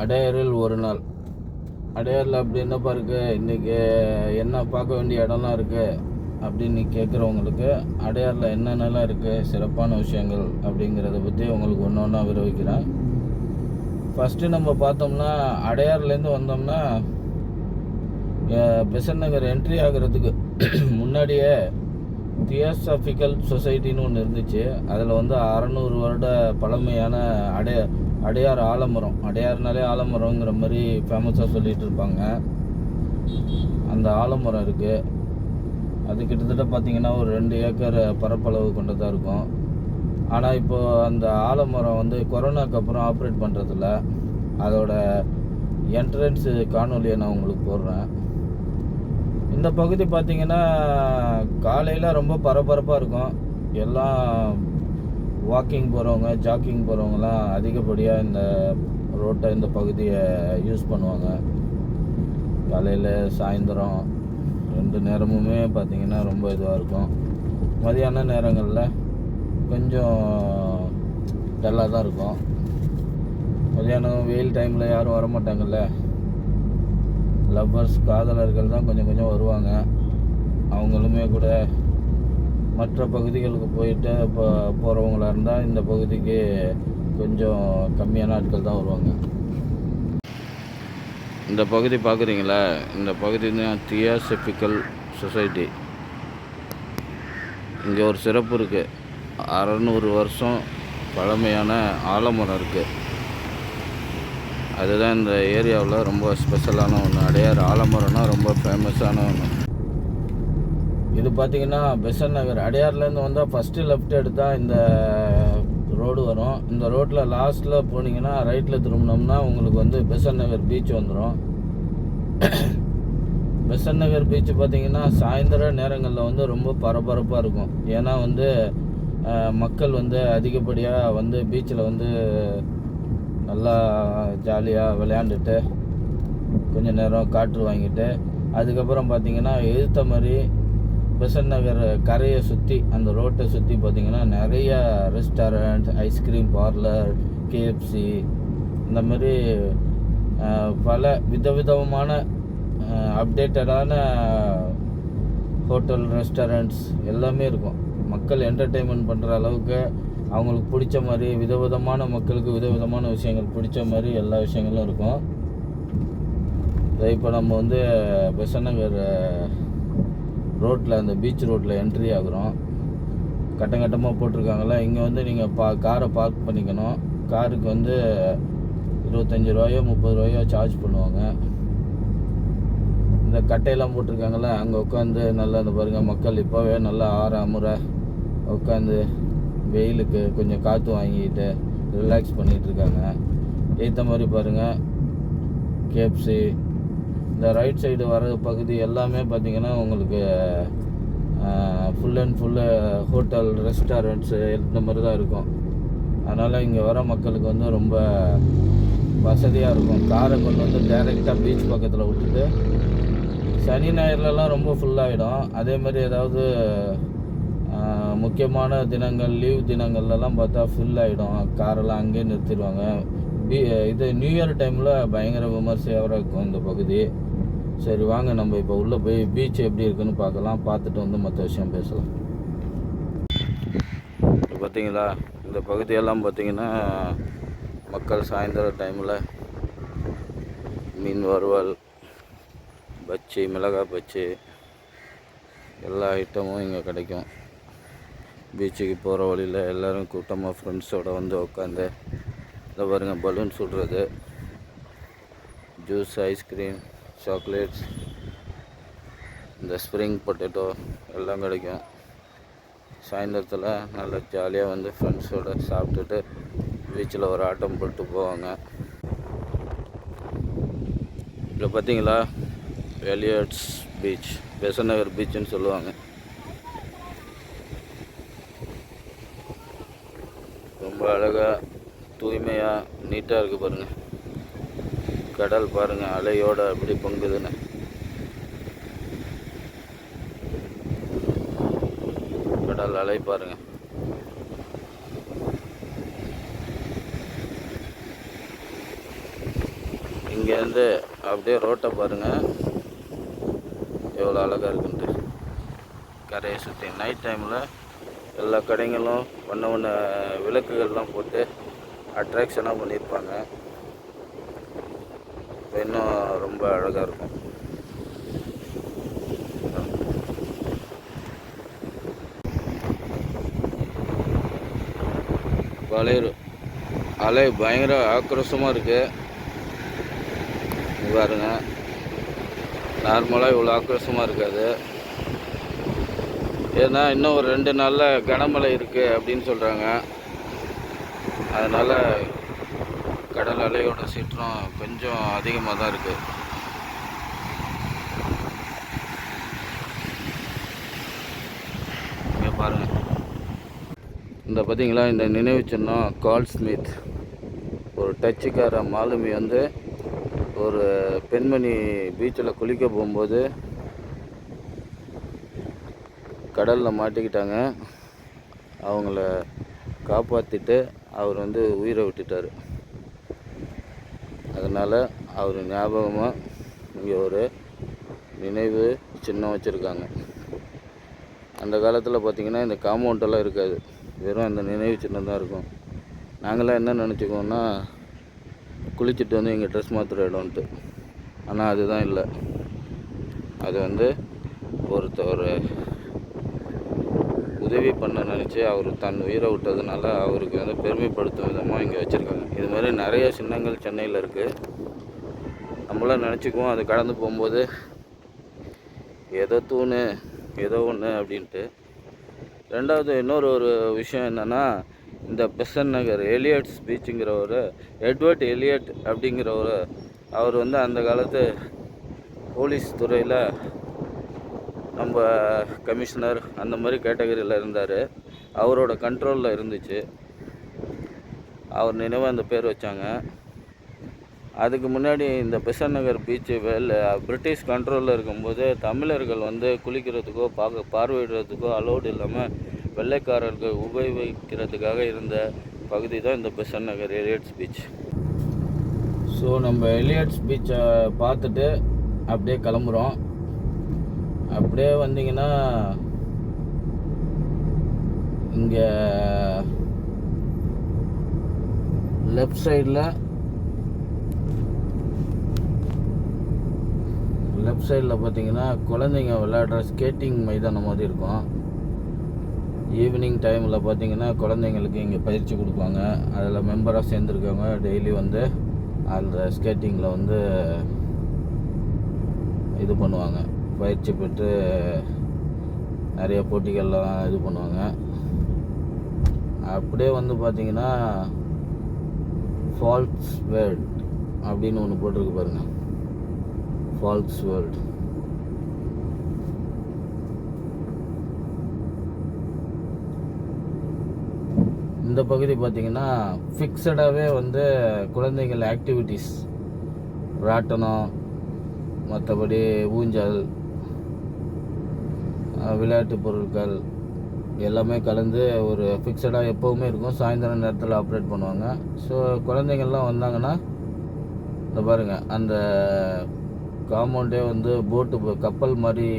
அடையாறில் ஒரு நாள். அடையாறில் அப்படி என்னப்பா இருக்குது, இன்றைக்கி என்ன பார்க்க வேண்டிய இடம்லாம் இருக்குது அப்படின்னு கேட்குறவங்களுக்கு அடையாறில் என்னென்னலாம் இருக்குது, சிறப்பான விஷயங்கள் அப்படிங்கிறத பற்றி உங்களுக்கு ஒன்று ஒன்றா விவரிக்கிறேன். ஃபஸ்ட்டு நம்ம பார்த்தோம்னா, அடையாறுலேருந்து வந்தோம்னா பெசன்ட் நகர் என்ட்ரி ஆகிறதுக்கு முன்னாடியே தியோசாபிக்கல் சொசைட்டின்னு ஒன்று இருந்துச்சு. அதில் வந்து 600 வருட பழமையான அடையார் ஆலமரம், அடையாறுனாலே ஆலமரங்கிற மாதிரி ஃபேமஸாக சொல்லிகிட்டு இருப்பாங்க. அந்த ஆலமரம் இருக்குது. அது கிட்டத்தட்ட பார்த்திங்கன்னா ஒரு 2 ஏக்கர் பரப்பளவு கொண்டதாக இருக்கும். ஆனால் இப்போது அந்த ஆலமரம் வந்து கொரோனாக்கு அப்புறம் ஆப்ரேட் பண்ணுறதில்ல. அதோட என்ட்ரன்ஸு காணொலியை நான் உங்களுக்கு போடுறேன். இந்த பகுதி பார்த்திங்கன்னா காலையில் ரொம்ப பரபரப்பாக இருக்கும். எல்லாம் வாக்கிங் போகிறவங்க, ஜாக்கிங் போகிறவங்கலாம் அதிகப்படியாக இந்த ரோட்டை, இந்த பகுதியை யூஸ் பண்ணுவாங்க. காலையில் சாயந்தரம் 2 நேரமுமே பார்த்திங்கன்னா ரொம்ப இதுவாக இருக்கும். மதியான நேரங்களில் கொஞ்சம் டல்லாக தான் இருக்கும். மதியானம் வெயில் டைமில் யாரும் வரமாட்டாங்கல்ல, லவ்வர்ஸ், காதலர்கள் தான் கொஞ்சம் கொஞ்சம் வருவாங்க. அவங்களுமே கூட மற்ற பகுதிகளுக்கு போயிட்டு இப்போ போகிறவங்களா இருந்தால் இந்த பகுதிக்கு கொஞ்சம் கம்மியான ஆட்கள் தான் வருவாங்க. இந்த பகுதி பார்க்குறீங்களா, இந்த பகுதி தான் தியோசாபிக்கல் சொசைட்டி. இங்கே ஒரு சிறப்பு இருக்குது. 600 வருஷம் பழமையான ஆலமரம் இருக்குது. அதுதான் இந்த ஏரியாவில் ரொம்ப ஸ்பெஷலான ஒன்று. அடையார் ஆலமரம்னா ரொம்ப ஃபேமஸான ஒன்று. இது பார்த்திங்கன்னா பெசன்ட் நகர். அடையார்லேருந்து வந்தால் ஃபஸ்ட்டு லெஃப்ட் எடுத்தால் இந்த ரோடு வரும். இந்த ரோட்டில் லாஸ்ட்டில் போனீங்கன்னா ரைட்டில் திரும்பினோம்னா உங்களுக்கு வந்து பெசன்ட் நகர் பீச் வந்துடும். பெசன்ட் நகர் பீச் பார்த்திங்கன்னா சாயந்தர நேரங்களில் வந்து ரொம்ப பரபரப்பாக இருக்கும். ஏன்னா வந்து மக்கள் வந்து அதிகப்படியாக வந்து பீச்சில் வந்து நல்லா ஜாலியாக விளையாண்டுட்டு கொஞ்சம் நேரம் காற்று வாங்கிட்டு, அதுக்கப்புறம் பார்த்திங்கன்னா எதிர்த்த மாதிரி பெசன்ட் நகர் கரையை சுற்றி, அந்த ரோட்டை சுற்றி பார்த்திங்கன்னா நிறைய ரெஸ்டாரண்ட், ஐஸ்கிரீம் பார்லர், கேஎஃப்சி, இந்த மாதிரி பல விதவிதமான அப்டேட்டடான ஹோட்டல், ரெஸ்டாரண்ட்ஸ் எல்லாமே இருக்கும். மக்கள் என்டர்டெயின்மெண்ட் பண்ணுற அளவுக்கு அவங்களுக்கு பிடிச்ச மாதிரி விதவிதமான மக்களுக்கு விதவிதமான விஷயங்கள் பிடிச்ச மாதிரி எல்லா விஷயங்களும் இருக்கும். இப்போ நம்ம வந்து பெசன்ட் நகர் ரோட்டில், அந்த பீச் ரோட்டில் என்ட்ரி ஆகுறோம். கட்டமாக போட்டிருக்காங்களா, இங்கே வந்து நீங்கள் காரை பார்க் பண்ணிக்கணும். காருக்கு வந்து 25 ரூபாயோ 30 ரூபாயோ சார்ஜ் பண்ணுவாங்க. இந்த கட்டையெல்லாம் போட்டிருக்காங்களா, அங்கே உட்காந்து நல்லா இந்த பாருங்கள், மக்கள் இப்போவே நல்லா ஆறாமுறை உட்காந்து வெயிலுக்கு கொஞ்சம் காற்று வாங்கிட்டு ரிலாக்ஸ் பண்ணிகிட்ருக்காங்க. ஏற்ற மாதிரி பாருங்கள் கேஎஃப்சி. இந்த ரைட் சைடு வர பகுதி எல்லாமே பார்த்திங்கன்னா உங்களுக்கு full and full hotel, restaurants இந்த மாதிரி தான் இருக்கும். அதனால் இங்கே வர மக்களுக்கு வந்து ரொம்ப வசதியாக இருக்கும். காரை கொண்டு வந்து டைரெக்டாக பீச் பக்கத்தில் விட்டுட்டு, சனி ஞாயிறுலலாம் ரொம்ப ஃபுல்லாகிடும். அதேமாதிரி ஏதாவது முக்கியமான தினங்கள், லீவ் தினங்கள்லாம் பார்த்தா ஃபுல் ஆகிடும். காரெல்லாம் அங்கேயே நிறுத்திடுவாங்க. இது நியூ இயர் டைமில் பயங்கர விமர்சையாக இருக்கும் இந்த பகுதி. சரி வாங்க நம்ம இப்போ உள்ளே போய் பீச் எப்படி இருக்குன்னு பார்க்கலாம். பார்த்துட்டு வந்து மற்ற விஷயம் பேசலாம். இப்போ பார்த்தீங்களா, இந்த பகுதியெல்லாம் பார்த்திங்கன்னா மக்கள் சாயந்தர டைமில் மீன் வறுவல், பச்சி, மிளகாய் பச்சி, எல்லா ஐட்டமும் இங்கே கிடைக்கும். பீச்சுக்கு போகிற வழியில் எல்லோரும் கூட்டமாக ஃப்ரெண்ட்ஸோடு வந்து உட்காந்து இதை பாருங்கள், பலூன் சுடுறது, ஜூஸ், ஐஸ்கிரீம், சாக்லேட்ஸ், இந்த ஸ்ப்ரிங் பொட்டேட்டோ எல்லாம் கிடைக்கும். சாயந்தரத்தில் நல்லா ஜாலியாக வந்து ஃப்ரெண்ட்ஸோடு சாப்பிட்டுட்டு பீச்சில் ஒரு ஆட்டம் போட்டு போவாங்க. இப்போ பார்த்தீங்களா, எலியட்ஸ் பீச், பெசன்ட் நகர் பீச்சுன்னு சொல்லுவாங்க. ரொம்ப அழகாக, தூய்மையாக, நீட்டாக இருக்குது பாருங்கள். கடல் பாருங்கள், அலையோடு அப்படி பொங்குதுன்னு. கடல் அலை பாருங்கள். இங்கேருந்து அப்படியே ரோட்டை பாருங்கள் எவ்வளோ அழகாக இருக்குன்ட்டு. கரையை சுற்றி நைட் டைமில் எல்லா கடைகளும் வண்ண விளக்குகள்லாம் போட்டு அட்ராக்ஷனாக பண்ணியிருப்பாங்க. இன்னும் ரொம்ப அழகாக இருக்கும். அலை பயங்கர ஆக்ரோஷமாக இருக்குது பாருங்க. நார்மலாக இவ்வளோ ஆக்ரோஷமாக இருக்காது. ஏன்னா இன்னும் ஒரு 2 நாளில் கனமழை இருக்குது அப்படின்னு சொல்கிறாங்க. அதனால் கடல் அலையோட சீற்றம் கொஞ்சம் அதிகமாக தான் இருக்குது. இங்கே பாருங்கள், இந்த பார்த்தீங்களா இந்த நினைவு சின்னம் கார்ல் ஸ்மித். ஒரு டச்சுக்கார மாலுமி வந்து ஒரு பெண்மணி பீச்சில் குளிக்க போகும்போது கடலில் மாட்டிக்கிட்டாங்க. அவங்கள காப்பாற்றிட்டு அவர் வந்து உயிரை விட்டுட்டார். அதனால் அவர் ஞாபகமாக இங்கே ஒரு நினைவு சின்னம் வச்சுருக்காங்க. அந்த காலத்தில் பார்த்திங்கன்னா இந்த காம்பவுண்டெல்லாம் இருக்காது, வெறும் அந்த நினைவு சின்னம் தான் இருக்கும். நாங்களாம் என்ன நினச்சிக்கோன்னா குளிச்சுட்டு வந்து இங்கே ட்ரெஸ் மாற்றுற இடம்ன்ட்டு. ஆனால் அதுதான் இல்லை. அது வந்து ஒருத்தர் உதவி பண்ண நினச்சி அவர் தன் உயிரை விட்டதுனால அவருக்கு வந்து பெருமைப்படுத்தும் விதமாக இங்கே வச்சுருக்காங்க. இது மாதிரி நிறைய சின்னங்கள் சென்னையில் இருக்குது. நம்மளாம் நினச்சிக்குவோம் அது கடந்து போகும்போது ஏதோ தூணு ஏதோ ஒன்று அப்படின்ட்டு. ரெண்டாவது இன்னொரு விஷயம் என்னென்னா, இந்த பெசன்ட் நகர் எலியட்ஸ் பீச்சுங்கிற எட்வர்ட் எலியட் அப்படிங்கிறவர், அவர் வந்து அந்த காலத்து போலீஸ் துறையில் நம்ம கமிஷனர் அந்த மாதிரி கேட்டகரியில் இருந்தார். அவரோட கண்ட்ரோலில் இருந்துச்சு. அவர் நினைவாக அந்த பேர் வச்சாங்க. அதுக்கு முன்னாடி இந்த பெசன்ட் நகர் பீச்சு பிரிட்டிஷ் கண்ட்ரோலில் இருக்கும்போது தமிழர்கள் வந்து குளிக்கிறதுக்கோ பார்வையிடுறதுக்கோ அலோடு இல்லாமல் வெள்ளைக்காரர்கள் உபயோகிக்கிறதுக்காக இருந்த பகுதி தான் இந்த பெசன்ட் நகர் எலியட்ஸ் பீச். ஸோ நம்ம எலியட்ஸ் பீச்சை பார்த்துட்டு அப்படியே கிளம்புறோம். அப்படியே வந்தீங்கன்னா இங்கே லெஃப்ட் சைடில் பார்த்தீங்கன்னா குழந்தைங்க விளையாடுற ஸ்கேட்டிங் மைதானம் மாதிரி இருக்கும். ஈவினிங் டைமில் பார்த்தீங்கன்னா குழந்தைங்களுக்கு இங்கே பயிற்சி கொடுப்பாங்க. அதில் மெம்பராக சேர்ந்துருக்கவங்க டெய்லி வந்து அந்த ஸ்கேட்டிங்கில் வந்து இது பண்ணுவாங்க, பயிற்சி பெற்று நிறைய போட்டிகள்லாம் இது பண்ணுவாங்க. அப்படியே வந்து பார்த்தீங்கன்னா ஃபால்ஸ் வேர்ல்ட் அப்படின்னு ஒன்று போட்டிருக்கு பாருங்கள், ஃபால்ஸ் வேர்ல்ட். இந்த பகுதி பார்த்திங்கன்னா ஃபிக்ஸடாகவே வந்து குழந்தைகள் ஆக்டிவிட்டீஸ், ராட்டனம், மற்றபடி ஊஞ்சல், விளையாட்டு பொருட்கள் எல்லாமே கலந்து ஒரு ஃபிக்ஸடாக எப்போவுமே இருக்கும். சாயந்தரம் நேரத்தில் ஆப்ரேட் பண்ணுவாங்க. ஸோ குழந்தைங்கள்லாம் வந்தாங்கன்னா இந்த பாருங்கள், அந்த காம்பவுண்டே வந்து போட்டு கப்பல் மாதிரி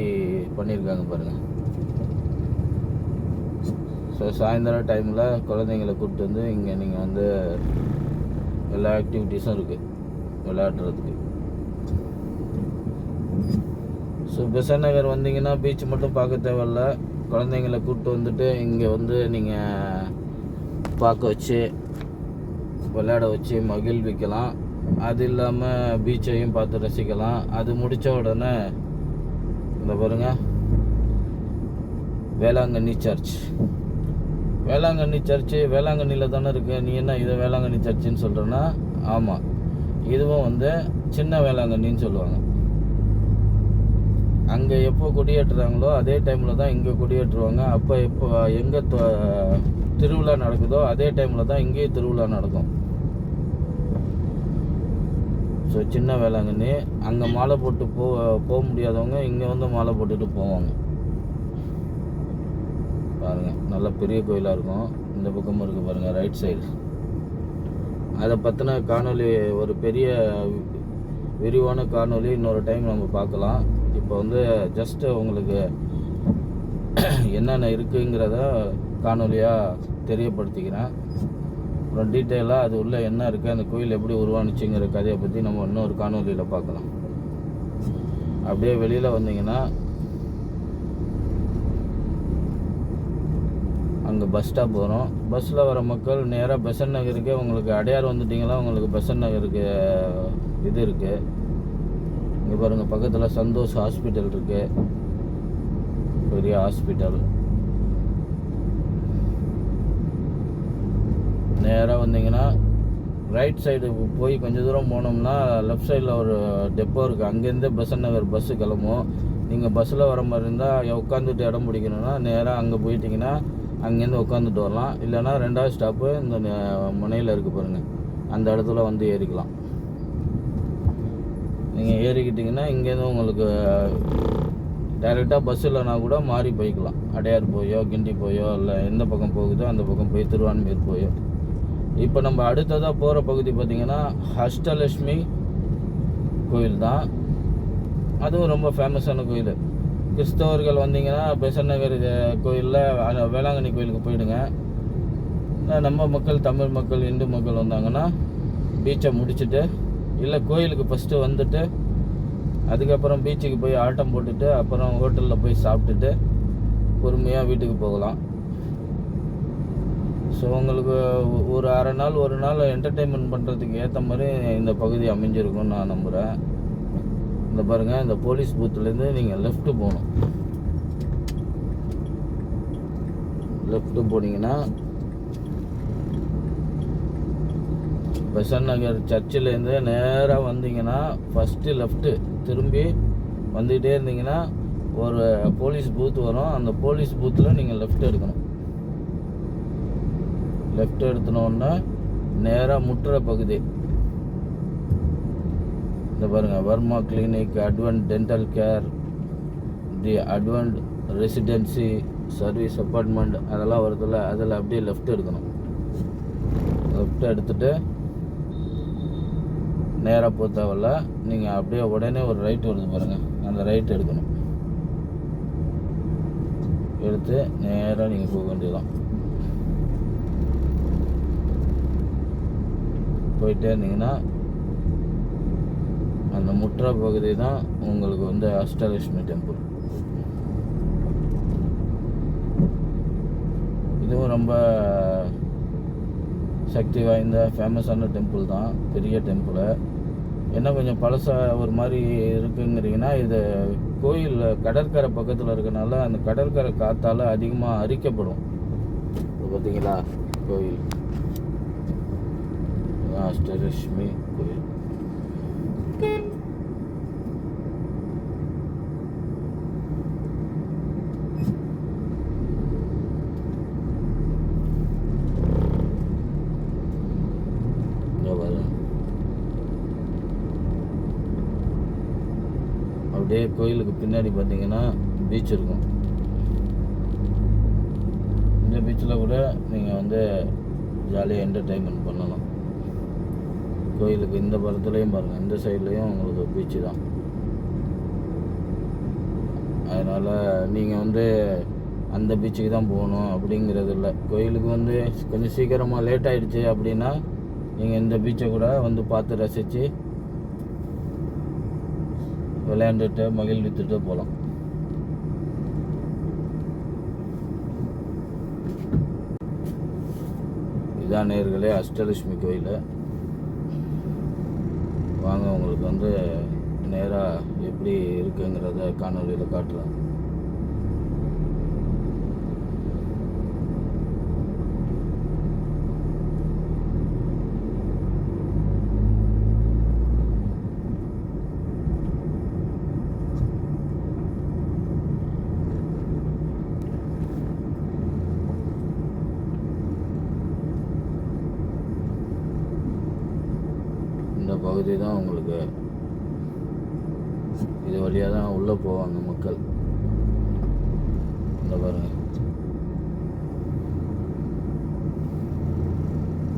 பண்ணியிருக்காங்க பாருங்கள். ஸோ சாயந்தரம் டைமில் குழந்தைங்களை கூப்பிட்டு வந்து இங்கே நீங்கள் வந்து எல்லா ஆக்டிவிட்டீஸும் இருக்குது விளையாடுறதுக்கு. ஸோ பெசன்ட் நகர் வந்தீங்கன்னா பீச் மட்டும் பார்க்க தேவையில்ல, குழந்தைங்களை கூப்பிட்டு வந்துட்டு இங்கே வந்து நீங்கள் பார்க்க வச்சு விளையாட வச்சு மகிழ்விக்கலாம். அது இல்லாமல் பீச்சையும் பார்த்து ரசிக்கலாம். அது முடித்த உடனே இந்த பாருங்கள் வேளாங்கண்ணி சர்ச். வேளாங்கண்ணி சர்ச்சு வேளாங்கண்ணியில் தானே இருக்குது. நீ என்ன இதை வேளாங்கண்ணி சர்ச்சுன்னு சொல்கிறேன்னா, ஆமாம், இதுவும் வந்து சின்ன வேளாங்கண்ணின்னு சொல்லுவாங்க. அங்கே எப்போ கொடியேற்றுறாங்களோ அதே டைமில் தான் இங்கே கொடியேற்றுவாங்க. அப்போ எப்போ எங்கே திருவிழா நடக்குதோ அதே டைமில் தான் இங்கேயும் திருவிழா நடக்கும். ஸோ சின்ன வேளாங்கண்ணி. அங்கே மாலை போட்டு போக முடியாதவங்க இங்கே வந்து மாலை போட்டுட்டு போவாங்க. பாருங்கள், நல்ல பெரிய கோயிலாக இருக்கும். இந்த பக்கமும் இருக்குது பாருங்கள் ரைட் சைடு. அதை பற்றின காணொலி ஒரு பெரிய விரிவான காணொளி இன்னொரு டைம் நம்ம பார்க்கலாம். இப்போ வந்து ஜஸ்ட்டு உங்களுக்கு என்னென்ன இருக்குங்கிறத காணொலியாக தெரியப்படுத்திக்கிறேன். அப்புறம் டீட்டெயிலாக அது உள்ள என்ன இருக்குது, அந்த கோயில் எப்படி உருவானுச்சுங்கிற கதையை பற்றி நம்ம இன்னொரு காணொலியில் பார்க்கலாம். அப்படியே வெளியில் வந்தீங்கன்னா அங்கே பஸ் ஸ்டாப் வரும். பஸ்ஸில் வர மக்கள் நேராக பெசன்ட் நகருக்கு, உங்களுக்கு அடையார் வந்துட்டிங்களா உங்களுக்கு பெசன்ட் நகருக்கு இது இருக்குது. இங்கே பாருங்கள், பக்கத்தில் சந்தோஷ் ஹாஸ்பிட்டல் இருக்குது, பெரிய ஹாஸ்பிட்டல். நேராக வந்தீங்கன்னா ரைட் சைடு போய் கொஞ்சம் தூரம் போனோம்னா லெஃப்ட் சைடில் ஒரு டெப்போ இருக்குது. அங்கேருந்து பெசன்ட் நகர் பஸ்ஸு கிளம்பும். நீங்கள் பஸ்ஸில் வர மாதிரி இருந்தால் உட்காந்துட்டு இடம் பிடிக்கணுன்னா நேராக அங்கே போயிட்டிங்கன்னா அங்கேருந்து உட்காந்துட்டு வரலாம். இல்லைனா 2வது ஸ்டாப்பு இந்த முனையில் இருக்குது பாருங்கள், அந்த இடத்துல வந்து ஏறிக்கலாம். நீங்கள் ஏறிக்கிட்டிங்கன்னா இங்கேருந்து உங்களுக்கு டைரெக்டாக பஸ் இல்லைனா கூட மாறி போய்க்கலாம். அடையார் போயோ கிண்டி போயோ இல்லை எந்த பக்கம் போகுதோ அந்த பக்கம் போய் திருவான்மையூர் போயோ. இப்போ நம்ம அடுத்ததாக போகிற பகுதி பார்த்திங்கன்னா அஷ்டலட்சுமி கோயில் தான். அதுவும் ரொம்ப ஃபேமஸான கோயில். கிறிஸ்தவர்கள் வந்தீங்கன்னா பெசன்ட் நகர் கோயிலில் வேளாங்கண்ணி கோயிலுக்கு போயிடுங்க. நம்ம மக்கள், தமிழ் மக்கள், இந்து மக்கள் வந்தாங்கன்னா பீச்சை முடிச்சுட்டு, இல்லை கோயிலுக்கு ஃபஸ்ட்டு வந்துட்டு அதுக்கப்புறம் பீச்சுக்கு போய் ஆட்டம் போட்டுட்டு அப்புறம் ஹோட்டலில் போய் சாப்பிட்டுட்டு பொறுமையாக வீட்டுக்கு போகலாம். ஸோ உங்களுக்கு ஒரு அரை நாள் ஒரு நாள் என்டர்டெயின்மெண்ட் பண்ணுறதுக்கு ஏற்ற மாதிரி இந்த பகுதி அமைஞ்சிருக்கும்னு நான் நம்புகிறேன். இந்த பாருங்கள், இந்த போலீஸ் பூத்துலேருந்து நீங்கள் லெஃப்ட்டு போகணும். லெஃப்ட்டு போனீங்கன்னா பெசன்ட் நகர் சர்ச்சிலேருந்து நேராக வந்தீங்கன்னா ஃபஸ்ட்டு லெஃப்ட்டு திரும்பி வந்துக்கிட்டே இருந்தீங்கன்னா ஒரு போலீஸ் பூத் வரும். அந்த போலீஸ் பூத்தில் நீங்கள் லெஃப்ட் எடுக்கணும். லெஃப்ட் எடுத்துனோன்னா நேராக முட்டுற பகுதி இந்த பாருங்கள், Varma clinic, advance dental care, the advance residency service apartment அதெல்லாம் வருதில்ல, அதில் அப்படியே லெஃப்ட் எடுக்கணும். லெஃப்ட் எடுத்துகிட்டு நேராக போக தேவையில்ல, நீங்கள் அப்படியே உடனே ஒரு ரைட் வருது பாருங்கள், அந்த ரைட் எடுக்கணும். எடுத்து நேராக நீங்கள் போக வேண்டியதான். போயிட்டே இருந்தீங்கன்னா அந்த முற்ற பகுதி தான் உங்களுக்கு வந்து அஷ்டலட்சுமி டெம்பிள். இதுவும் ரொம்ப சக்தி வாய்ந்த ஃபேமஸான டெம்பிள் தான், பெரிய டெம்பிள். என்ன கொஞ்சம் பழசாக ஒரு மாதிரி இருக்குங்கிறீங்கன்னா, இது கோயில் கடற்கரை பக்கத்தில் இருக்கனால அந்த கடற்கரை காற்றால் அதிகமாக அரிக்கப்படும். பார்த்தீங்களா கோயில் அஷ்டலட்சுமி கோயில். அப்படியே கோயிலுக்கு பின்னாடி பார்த்தீங்கன்னா பீச் இருக்கும். இந்த பீச்சில் கூட நீங்கள் வந்து ஜாலியாக என்டர்டெயின்மெண்ட் பண்ணலாம். கோயிலுக்கு இந்த பக்கத்துலேயும் பாருங்கள், இந்த சைட்லேயும் உங்களுக்கு பீச்சு தான். அதனால் நீங்கள் வந்து அந்த பீச்சுக்கு தான் போகணும் அப்படிங்கிறது இல்லை. கோயிலுக்கு வந்து கொஞ்சம் சீக்கிரமாக லேட் ஆகிடுச்சு அப்படின்னா நீங்கள் இந்த பீச்சை கூட வந்து பார்த்து ரசித்து விளையாண்டுட்டு மகிழ்வித்துட்டு போகலாம். இதான் நேர்களே அஷ்டலட்சுமி கோயில். வாங்க, உங்களுக்கு வந்து நேராக எப்படி இருக்குங்கிறத காணொலியில் காட்டுறேன். இந்த பகுதி தான் உங்களுக்கு, இது வழியாக தான் உள்ளே போவாங்க மக்கள். இந்த பாருங்க,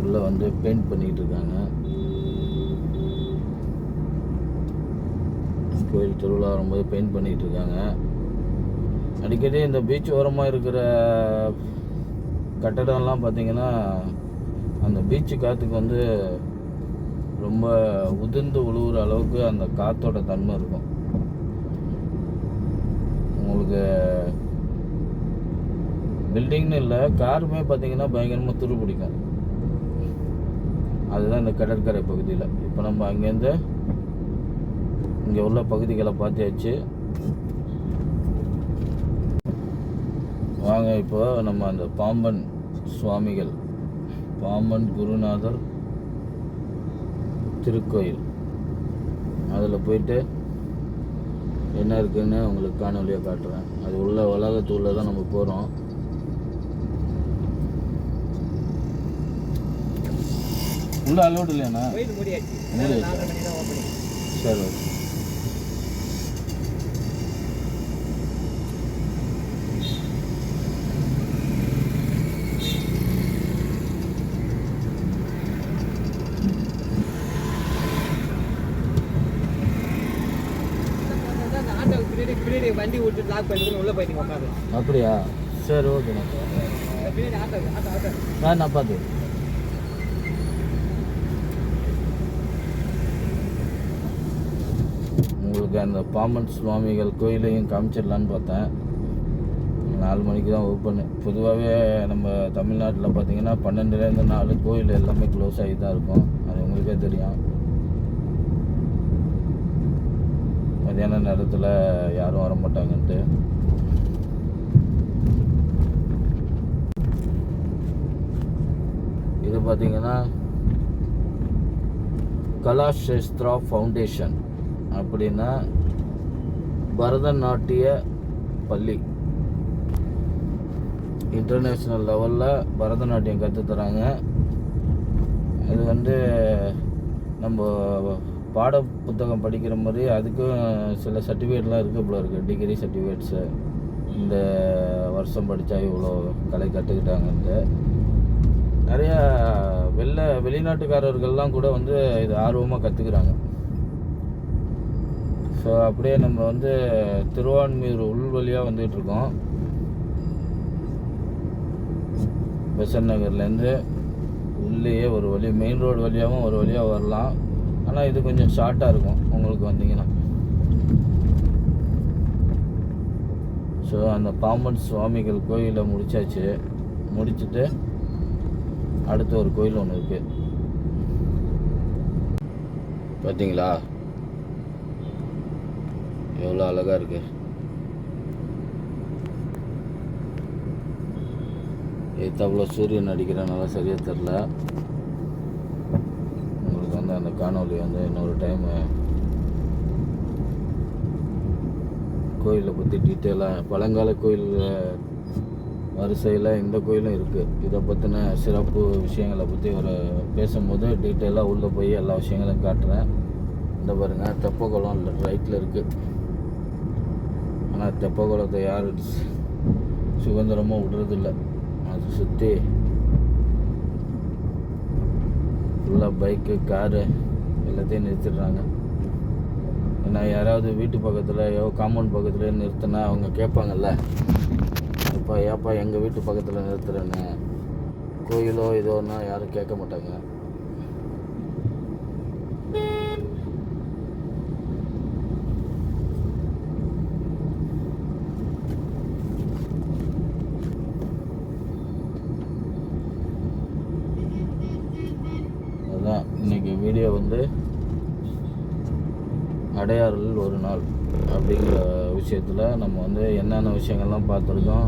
உள்ளே வந்து பெயிண்ட் பண்ணிக்கிட்டு இருக்காங்க. கோயில் திருவிழா வரும்போது பெயிண்ட் பண்ணிகிட்டு இருக்காங்க. அடிக்கடி இந்த பீச் ஓரமாக இருக்கிற கட்டடம்லாம் பார்த்திங்கன்னா அந்த பீச்சு காற்றுக்கு வந்து ரொம்ப உதிர்ந்து உழுவுற அளவுக்கு அந்த காற்றோட தன்மை இருக்கும். உங்களுக்கு பில்டிங்னு இல்லை, காருமே பார்த்திங்கன்னா பயங்கரமாக துரு பிடிக்கும். அதுதான் இந்த கடற்கரை பகுதியில். இப்போ நம்ம அங்கேருந்து இங்கே உள்ள பகுதிகளை பார்த்தாச்சு. வாங்க இப்போ நம்ம அந்த பாம்பன் சுவாமிகள், பாம்பன் குருநாதர் திருக்கோயில், அதில் போயிட்டு என்ன இருக்குதுன்னு உங்களுக்கு காணொலியாக காட்டுறேன். அது உள்ள வளாகத்துக்குள்ளே தான் நம்ம போகிறோம். உள்ள அலோடு இல்லையாண்ணா? சரி ஓகே. வண்டி விட்டு லாக் பண்ணிட்டு உள்ள போயிட்டு உட்காரு. அப்படியா? சரி ஓகேண்ணா. நான் பார்த்து உங்களுக்கு அந்த பாம்பன் சுவாமிகள் கோயிலையும் காமிச்சிடலான்னு பார்த்தேன். 4 மணிக்கு தான் ஓப்பன். பொதுவாகவே நம்ம தமிழ்நாட்டில் பார்த்திங்கன்னா 12லேருந்து 4 கோயில் எல்லாமே க்ளோஸ் ஆகி தான் இருக்கும். அது உங்களுக்கே தெரியும். மதியான நேரத்தில் யாரும் வர மாட்டாங்கன்ட்டு. இது பார்த்திங்கன்னா கலாஷேஸ்திரா ஃபவுண்டேஷன் அப்படின்னா பரதநாட்டிய பள்ளி. இன்டர்நேஷ்னல் லெவலில் பரதநாட்டியம் கற்றுத்தராங்க. இது வந்து நம்ம பாட புத்தகம் படிக்கிற மாதிரி அதுக்கும் சில சர்டிஃபிகேட்லாம் இருக்குது போல இருக்குது. டிகிரி சர்டிஃபிகேட்ஸு, இந்த வருஷம் படித்தா இவ்வளோ கலை கற்றுக்கிட்டாங்கன்ட்டு. நிறையா வெளிநாட்டுக்காரர்கள்லாம் கூட வந்து இது ஆர்வமாக கற்றுக்குறாங்க. ஸோ அப்படியே நம்ம வந்து திருவான்மியூர் உள் வழியாக வந்துகிட்ருக்கோம். பெசன்ட் நகர்லேருந்து உள்ளேயே ஒரு வழி, மெயின் ரோடு வழியாகவும் ஒரு வழியாக வரலாம். ஆனால் இது கொஞ்சம் ஷார்ட்டாக இருக்கும் உங்களுக்கு வந்தீங்கன்னா. ஸோ அந்த பாம்பன் சுவாமிகள் கோயிலை முடிச்சாச்சு. முடிச்சுட்டு அடுத்த ஒரு கோயில் ஒன்று இருக்குது. பார்த்தீங்களா எவ்வளோ அழகாக இருக்கு. எவ்வளோ சூரியன் அடிக்கிறனால சரியாக தெரில. உங்களுக்கு வந்து அந்த காணொலி வந்து இன்னொரு டைமு கோயிலை பற்றி டீட்டெயிலாக, பழங்கால கோயில் வரிசையில் இந்த கோயிலும் இருக்குது. இதை பற்றின சிறப்பு விஷயங்களை பற்றி ஒரு பேசும்போது டீட்டெயிலாக உள்ளே போய் எல்லா விஷயங்களையும் காட்டுறேன். இந்த பாருங்கள், தெப்பக்குளம் ரைட்டில் இருக்குது. ஆனால் தெப்பக்குளத்தை யாரும் சுதந்திரமாக விடுறதில்ல. அது சுற்றி ஃபுல்லாக பைக்கு, காரு எல்லாத்தையும் நிறுத்திடுறாங்க. ஏன்னா யாராவது வீட்டு பக்கத்தில் காம்பவுண்ட் பக்கத்தில் நிறுத்தினா அவங்க கேட்பாங்கல்ல, இப்போ ஏப்பா எங்கள் வீட்டு பக்கத்தில் நிறுத்துறேன்னு. கோயிலோ இதோன்னா யாரும் கேட்க மாட்டாங்க. அதுதான் இன்றைக்கி வீடியோ வந்து அடையாறில் ஒரு நாள் அப்படிங்கிற விஷயத்தில் நம்ம வந்து என்னென்ன விஷயங்கள்லாம் பார்த்துருக்கோம்.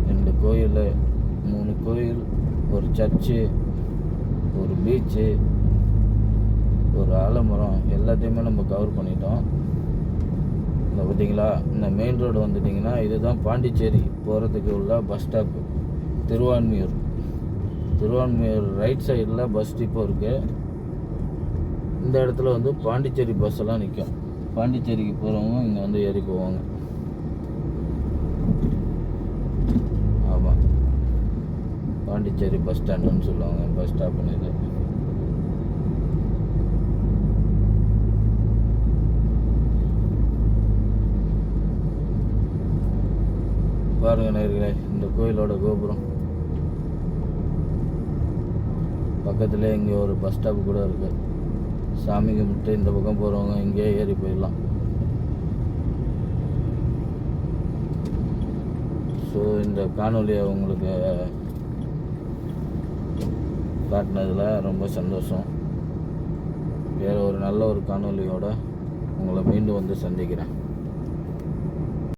2 கோயில், 3 கோயில், ஒரு சர்ச்சு, ஒரு பீச்சு, ஒரு ஆலமரம், எல்லாத்தையுமே நம்ம கவர் பண்ணிட்டோம். இந்த பார்த்தீங்களா, இந்த மெயின் ரோடு வந்துட்டிங்கன்னா இதுதான் பாண்டிச்சேரி போகிறதுக்கு உள்ள பஸ் ஸ்டாப்பு. திருவான்மியூர் ரைட் சைடில் பஸ் டிப்போ இருக்குது. இந்த இடத்துல வந்து பாண்டிச்சேரி பஸ் எல்லாம் நிற்கும். பாண்டிச்சேரிக்கு போகிறவங்க இங்கே வந்து ஏறி போவாங்க. ஆமாம், பாண்டிச்சேரி பஸ் ஸ்டாண்டுன்னு சொல்லுவாங்க, பஸ் ஸ்டாப்னு. இது பாருங்க நேயர்களே, இந்த கோயிலோட கோபுரம் பக்கத்துலேயே இங்கே ஒரு பஸ் ஸ்டாப் கூட இருக்குது. சாமி கும்பிட்டு இந்த பக்கம் போகிறவங்க இங்கேயே ஏறி போயிடலாம். ஸோ இந்த காணொலியை உங்களுக்கு காட்டினதில் ரொம்ப சந்தோஷம். வேறு ஒரு நல்ல ஒரு காணொலியோடு உங்களை மீண்டும் வந்து சந்திக்கிறேன்.